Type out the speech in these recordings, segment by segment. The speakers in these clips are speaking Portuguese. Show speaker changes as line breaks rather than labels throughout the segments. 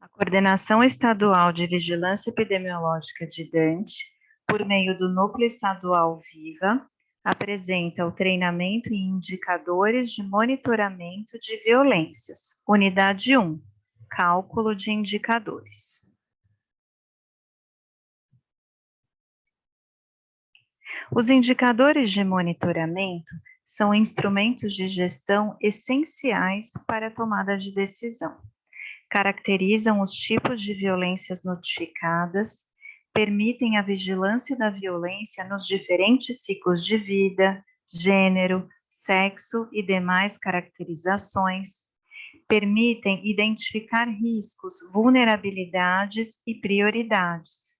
A Coordenação Estadual de Vigilância Epidemiológica de Dante, por meio do Núcleo Estadual VIVA, apresenta o treinamento em indicadores de monitoramento de violências, Unidade 1, Cálculo de indicadores. Os indicadores de monitoramento são instrumentos de gestão essenciais para a tomada de decisão. Caracterizam os tipos de violências notificadas, permitem a vigilância da violência nos diferentes ciclos de vida, gênero, sexo e demais caracterizações, permitem identificar riscos, vulnerabilidades e prioridades,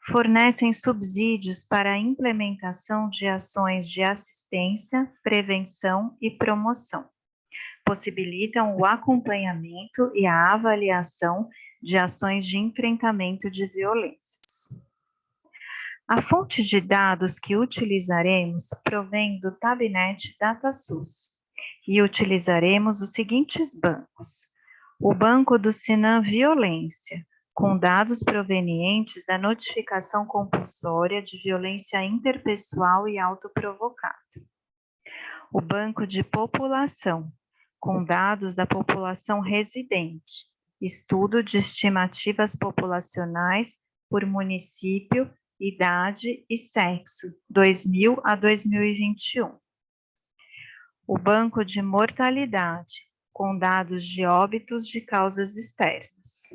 fornecem subsídios para a implementação de ações de assistência, prevenção e promoção. Possibilitam o acompanhamento e a avaliação de ações de enfrentamento de violências. A fonte de dados que utilizaremos provém do Tabnet DataSUS e utilizaremos os seguintes bancos: o banco do Sinan Violência, com dados provenientes da notificação compulsória de violência interpessoal e autoprovocada. O banco de população, com dados da população residente, estudo de estimativas populacionais por município, idade e sexo, 2000 a 2021. O banco de mortalidade, com dados de óbitos de causas externas.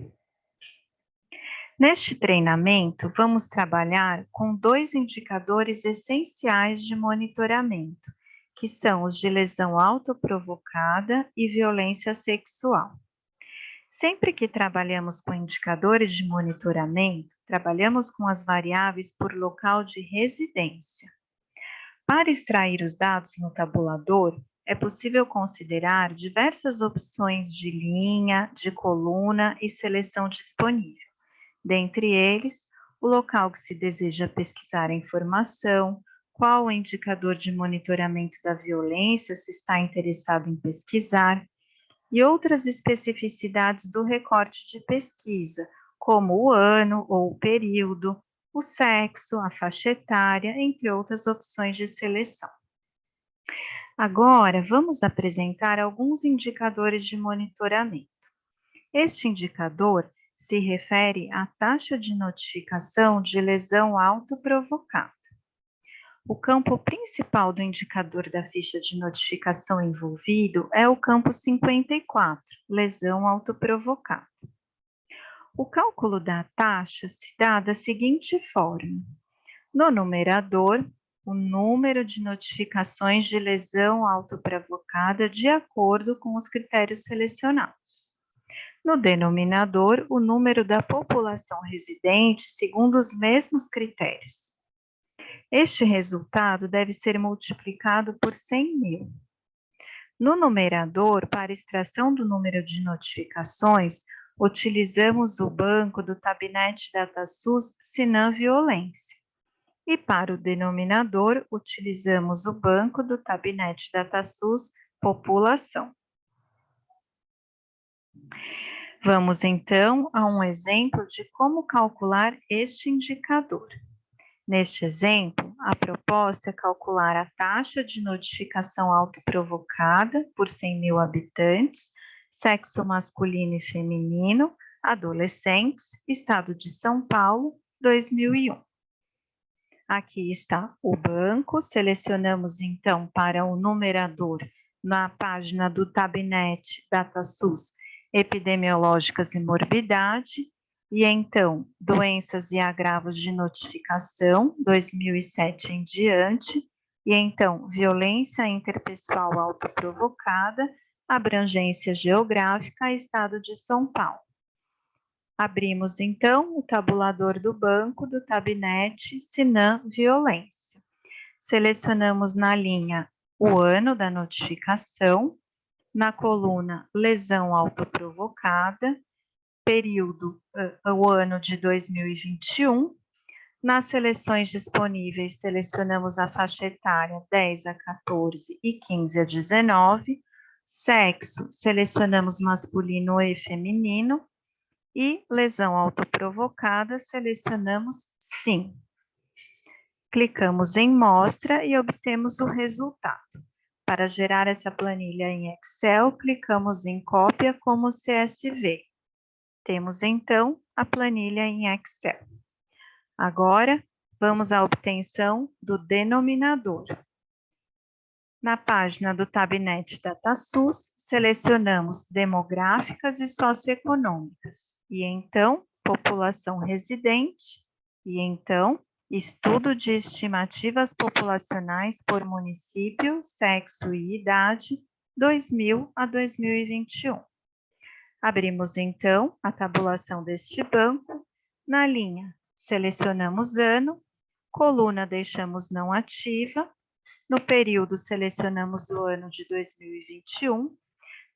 Neste treinamento, vamos trabalhar com dois indicadores essenciais de monitoramento, que são os de lesão autoprovocada e violência sexual. Sempre que trabalhamos com indicadores de monitoramento, trabalhamos com as variáveis por local de residência. Para extrair os dados no tabulador, é possível considerar diversas opções de linha, de coluna e seleção disponível. Dentre eles, o local que se deseja pesquisar a informação, qual o indicador de monitoramento da violência se está interessado em pesquisar, e outras especificidades do recorte de pesquisa, como o ano ou o período, o sexo, a faixa etária, entre outras opções de seleção. Agora, vamos apresentar alguns indicadores de monitoramento. Este indicador se refere à taxa de notificação de lesão autoprovocada. O campo principal do indicador da ficha de notificação envolvido é o campo 54, lesão autoprovocada. O cálculo da taxa se dá da seguinte forma: no numerador, o número de notificações de lesão autoprovocada de acordo com os critérios selecionados. No denominador, o número da população residente segundo os mesmos critérios. Este resultado deve ser multiplicado por 100.000. No numerador, para extração do número de notificações, utilizamos o banco do Tabnet DataSUS Sinan Violência. E para o denominador, utilizamos o banco do Tabnet DataSUS População. Vamos, então, a um exemplo de como calcular este indicador. Neste exemplo, a proposta é calcular a taxa de notificação autoprovocada por 100.000 habitantes, sexo masculino e feminino, adolescentes, Estado de São Paulo, 2001. Aqui está o banco, selecionamos então para o numerador na página do Tabnet DataSUS epidemiológicas e morbidade, e então doenças e agravos de notificação, 2007 em diante, e então violência interpessoal autoprovocada, abrangência geográfica, Estado de São Paulo. Abrimos, então, o tabulador do banco do Tabnet Sinan Violência. Selecionamos na linha o ano da notificação, na coluna lesão autoprovocada, período, o ano de 2021. Nas seleções disponíveis, selecionamos a faixa etária 10 a 14 e 15 a 19. Sexo, selecionamos masculino e feminino. E lesão autoprovocada, selecionamos sim. Clicamos em mostra e obtemos o resultado. Para gerar essa planilha em Excel, clicamos em cópia como CSV. Temos então a planilha em Excel. Agora, vamos à obtenção do denominador. Na página do Tabnet DataSUS, selecionamos demográficas e socioeconômicas, e então população residente, e então estudo de estimativas populacionais por município, sexo e idade, 2000 a 2021. Abrimos então a tabulação deste banco. Na linha, selecionamos ano, coluna deixamos não ativa, no período selecionamos o ano de 2021.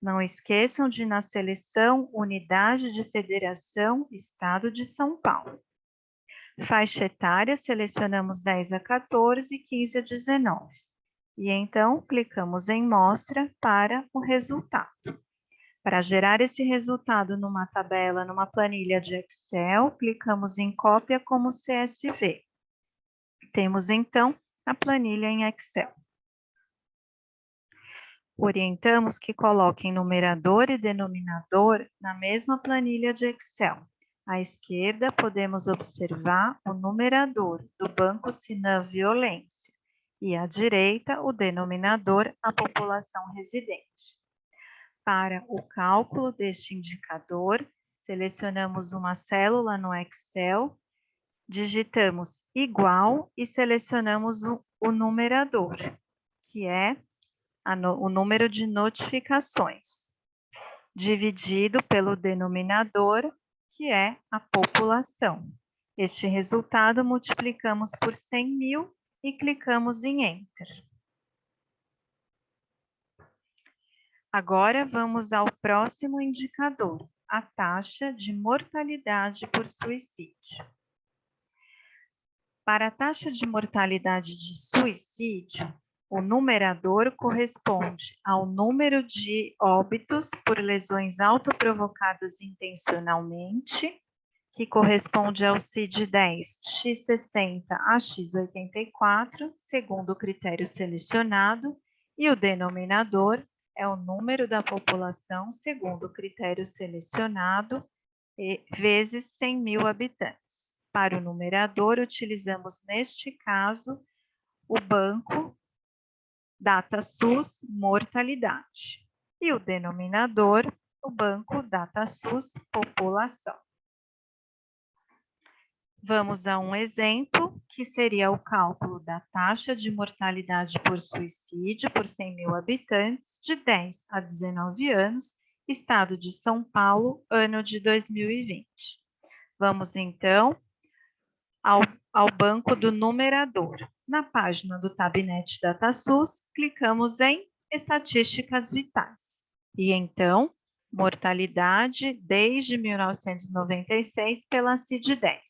Não esqueçam de, na seleção, unidade de federação, Estado de São Paulo. Faixa etária, selecionamos 10 a 14, 15 a 19. E então, clicamos em mostra para o resultado. Para gerar esse resultado numa tabela, numa planilha de Excel, clicamos em cópia como CSV. Temos então a planilha em Excel. Orientamos que coloquem numerador e denominador na mesma planilha de Excel. À esquerda, podemos observar o numerador do Banco Sinan Violência e à direita, o denominador, a população residente. Para o cálculo deste indicador, selecionamos uma célula no Excel, digitamos igual e selecionamos o numerador, que é o número de notificações, dividido pelo denominador, que é a população. Este resultado multiplicamos por 100.000 e clicamos em Enter. Agora vamos ao próximo indicador, a taxa de mortalidade por suicídio. Para a taxa de mortalidade de suicídio, o numerador corresponde ao número de óbitos por lesões autoprovocadas intencionalmente, que corresponde ao CID-10 X60 a X84, segundo o critério selecionado, e o denominador é o número da população segundo o critério selecionado, vezes 100.000 habitantes. Para o numerador, utilizamos, neste caso, o banco DataSUS mortalidade. E o denominador, o banco DataSUS população. Vamos a um exemplo, que seria o cálculo da taxa de mortalidade por suicídio por 100.000 habitantes de 10 a 19 anos, Estado de São Paulo, ano de 2020. Vamos, então, ao banco do numerador. Na página do Tabnet DataSUS, clicamos em Estatísticas Vitais. E então, mortalidade desde 1996 pela CID-10.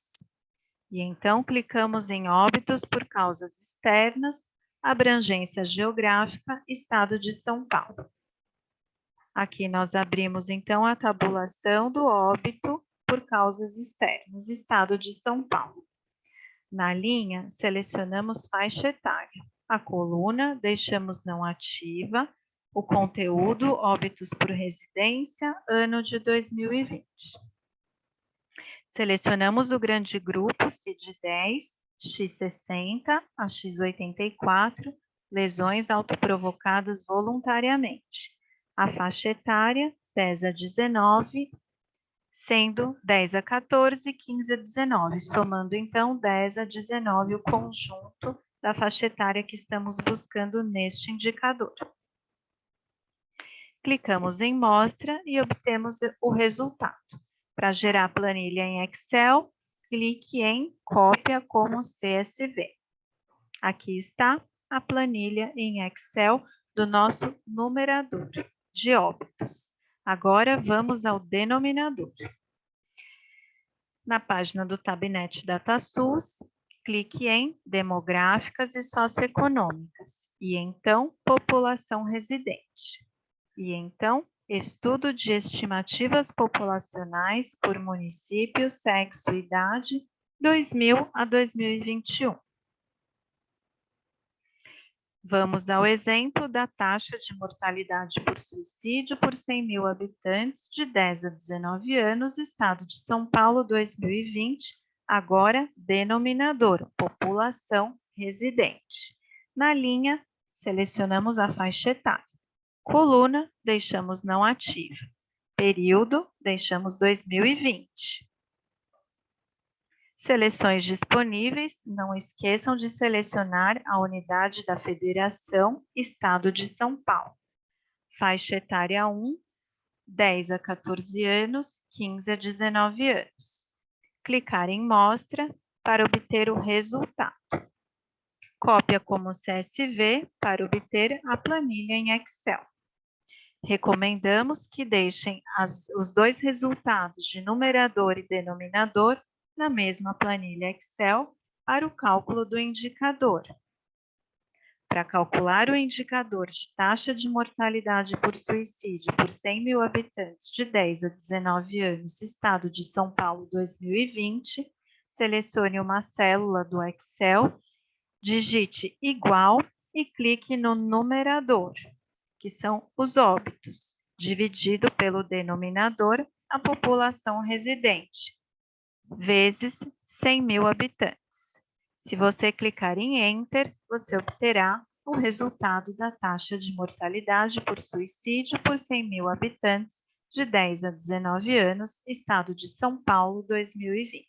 E então, clicamos em óbitos por causas externas, abrangência geográfica, Estado de São Paulo. Aqui nós abrimos, então, a tabulação do óbito por causas externas, Estado de São Paulo. Na linha, selecionamos faixa etária. A coluna, deixamos não ativa. O conteúdo, óbitos por residência, ano de 2020. Selecionamos o grande grupo CID-10, X60 a X84, lesões autoprovocadas voluntariamente. A faixa etária, 10 a 19, sendo 10 a 14, 15 a 19, somando então 10 a 19 o conjunto da faixa etária que estamos buscando neste indicador. Clicamos em mostra e obtemos o resultado. Para gerar a planilha em Excel, clique em cópia como CSV. Aqui está a planilha em Excel do nosso numerador de óbitos. Agora vamos ao denominador. Na página do Tabnet DataSUS, clique em Demográficas e Socioeconômicas, e então População Residente. E então, Estudo de estimativas populacionais por município, sexo e idade, 2000 a 2021. Vamos ao exemplo da taxa de mortalidade por suicídio por 100 mil habitantes de 10 a 19 anos, Estado de São Paulo, 2020, agora denominador, população residente. Na linha, selecionamos a faixa etária. Coluna, deixamos não ativa. Período, deixamos 2020. Seleções disponíveis, não esqueçam de selecionar a unidade da Federação, Estado de São Paulo. Faixa etária 1, 10 a 14 anos, 15 a 19 anos. Clicar em Mostra para obter o resultado. Cópia como CSV para obter a planilha em Excel. Recomendamos que deixem os dois resultados de numerador e denominador na mesma planilha Excel para o cálculo do indicador. Para calcular o indicador de taxa de mortalidade por suicídio por 100 mil habitantes de 10 a 19 anos, Estado de São Paulo 2020, selecione uma célula do Excel, digite igual e clique no numerador, que são os óbitos, dividido pelo denominador, a população residente, vezes 100 mil habitantes. Se você clicar em Enter, você obterá o resultado da taxa de mortalidade por suicídio por 100 mil habitantes de 10 a 19 anos, Estado de São Paulo, 2020.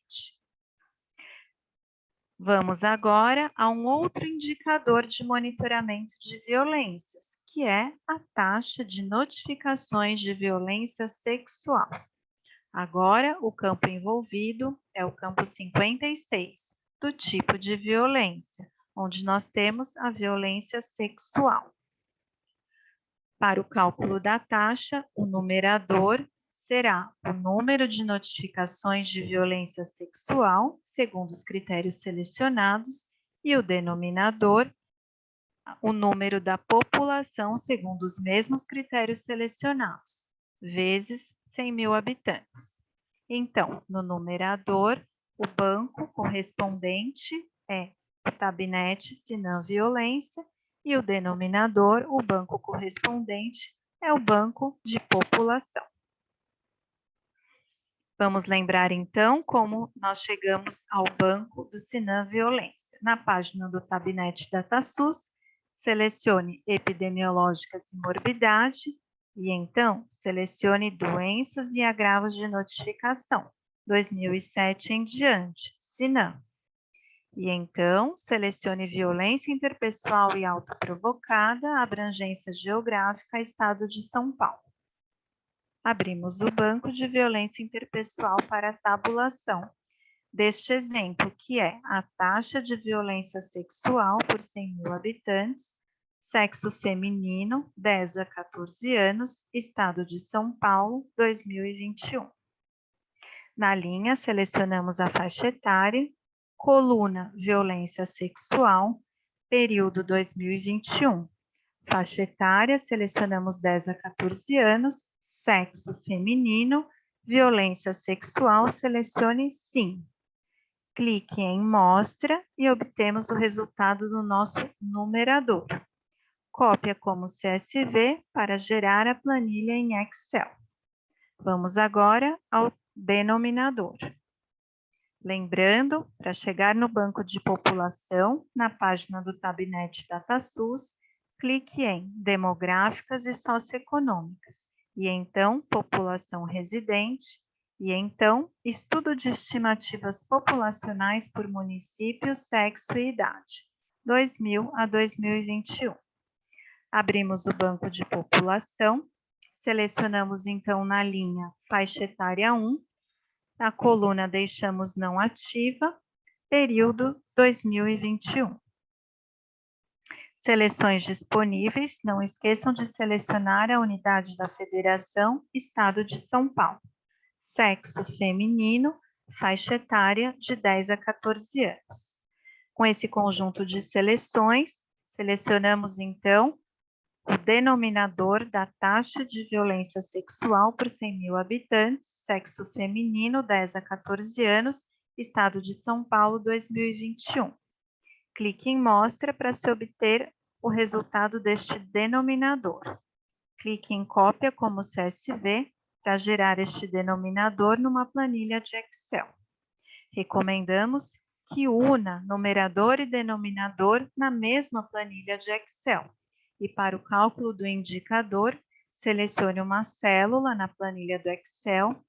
Vamos agora a um outro indicador de monitoramento de violências, que é a taxa de notificações de violência sexual. Agora, o campo envolvido é o campo 56, do tipo de violência, onde nós temos a violência sexual. Para o cálculo da taxa, o numerador será o número de notificações de violência sexual, segundo os critérios selecionados, e o denominador, o número da população, segundo os mesmos critérios selecionados, vezes 100 mil habitantes. Então, no numerador, o banco correspondente é o Tabinete Sinam Violência e o denominador, o banco correspondente, é o banco de população. Vamos lembrar, então, como nós chegamos ao banco do Sinam Violência. Na página do Tabinete DataSUS, selecione epidemiológicas e morbidade, e então selecione doenças e agravos de notificação, 2007 em diante, Sinam. E então, selecione violência interpessoal e autoprovocada, abrangência geográfica, Estado de São Paulo. Abrimos o banco de violência interpessoal para a tabulação deste exemplo, que é a taxa de violência sexual por 100 mil habitantes, sexo feminino, 10 a 14 anos, Estado de São Paulo, 2021. Na linha, selecionamos a faixa etária, coluna violência sexual, período 2021. Faixa etária, selecionamos 10 a 14 anos, sexo feminino, violência sexual, selecione sim. Clique em Mostra e obtemos o resultado do nosso numerador. Cópia como CSV para gerar a planilha em Excel. Vamos agora ao denominador. Lembrando, para chegar no banco de população, na página do Tabinete DataSUS, clique em Demográficas e Socioeconômicas, e então População Residente, e então Estudo de Estimativas Populacionais por Município, Sexo e Idade, 2000 a 2021. Abrimos o banco de população, selecionamos então na linha faixa etária 1, na coluna deixamos não ativa, período 2021. Seleções disponíveis, não esqueçam de selecionar a unidade da Federação, Estado de São Paulo. Sexo feminino, faixa etária de 10 a 14 anos. Com esse conjunto de seleções, selecionamos então o denominador da taxa de violência sexual por 100.000 habitantes, sexo feminino, 10 a 14 anos, Estado de São Paulo, 2021. Clique em Mostra para se obter o resultado deste denominador. Clique em Cópia como CSV para gerar este denominador numa planilha de Excel. Recomendamos que una numerador e denominador na mesma planilha de Excel. E para o cálculo do indicador, selecione uma célula na planilha do Excel,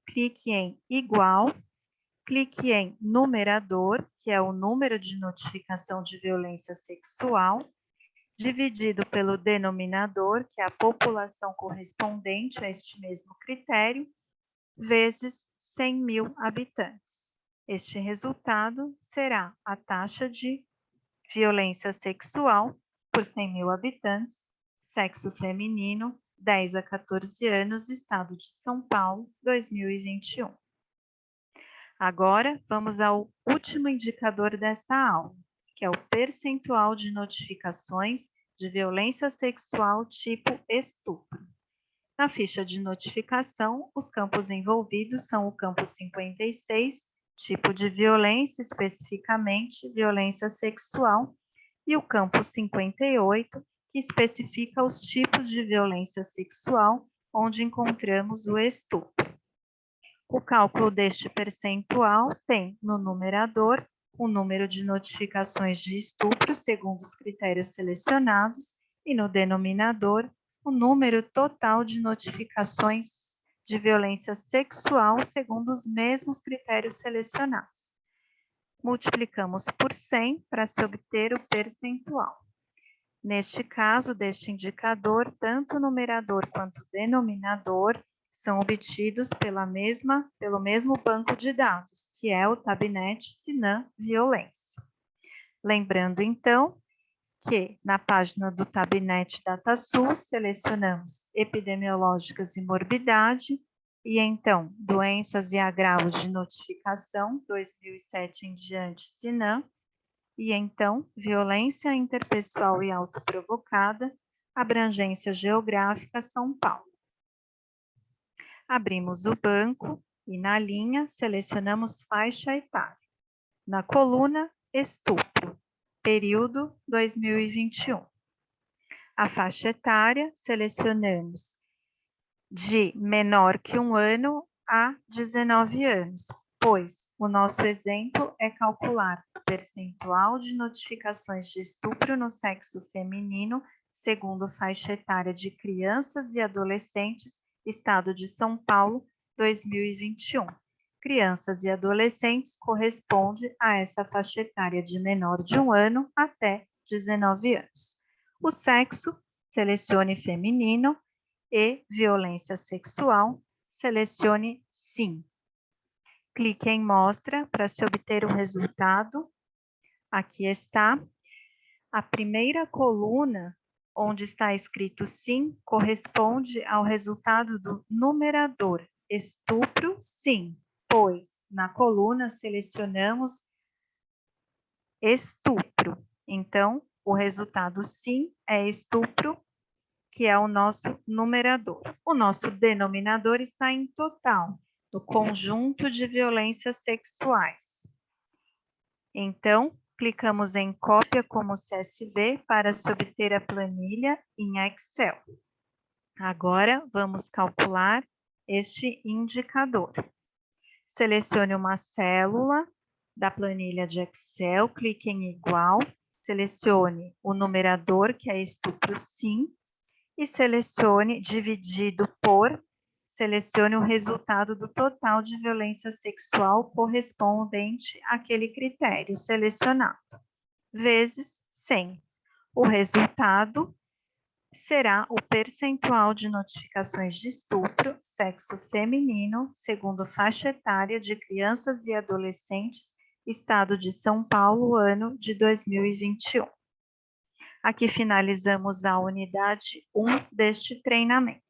clique em Igual, clique em Numerador, que é o número de notificação de violência sexual, dividido pelo denominador, que é a população correspondente a este mesmo critério, vezes 100.000 habitantes. Este resultado será a taxa de violência sexual por 100.000 habitantes, sexo feminino, 10 a 14 anos, Estado de São Paulo, 2021. Agora, vamos ao último indicador desta aula, que é o percentual de notificações de violência sexual tipo estupro. Na ficha de notificação, os campos envolvidos são o campo 56, tipo de violência, especificamente violência sexual, e o campo 58, que especifica os tipos de violência sexual, onde encontramos o estupro. O cálculo deste percentual tem no numerador o número de notificações de estupro segundo os critérios selecionados e no denominador o número total de notificações de violência sexual segundo os mesmos critérios selecionados. Multiplicamos por 100 para se obter o percentual. Neste caso, deste indicador, tanto o numerador quanto o denominador são obtidos pelo mesmo banco de dados, que é o Tabnet Sinan Violência. Lembrando, então, que na página do Tabnet DataSUS selecionamos epidemiológicas e morbidade, e então doenças e agravos de notificação, 2007 em diante, Sinan, e então violência interpessoal e autoprovocada, abrangência geográfica, São Paulo. Abrimos o banco e na linha selecionamos faixa etária. Na coluna, estupro, período 2021. A faixa etária selecionamos de menor que 1 ano a 19 anos, pois o nosso exemplo é calcular o percentual de notificações de estupro no sexo feminino segundo faixa etária de crianças e adolescentes, Estado de São Paulo, 2021. Crianças e adolescentes corresponde a essa faixa etária de menor de 1 ano até 19 anos. O sexo, selecione feminino, e violência sexual, selecione sim. Clique em Mostra para se obter o resultado. Aqui está. A primeira coluna, onde está escrito sim, corresponde ao resultado do numerador. Estupro, sim, pois na coluna selecionamos estupro. Então, o resultado sim é estupro, que é o nosso numerador. O nosso denominador está em total, no conjunto de violências sexuais. Então, clicamos em Cópia como CSV para se obter a planilha em Excel. Agora, vamos calcular este indicador. Selecione uma célula da planilha de Excel, clique em Igual, selecione o numerador, que é estupro sim, e selecione dividido por, selecione o resultado do total de violência sexual correspondente àquele critério selecionado, vezes 100. O resultado será o percentual de notificações de estupro, sexo feminino, segundo faixa etária de crianças e adolescentes, Estado de São Paulo, ano de 2021. Aqui finalizamos a unidade 1 deste treinamento.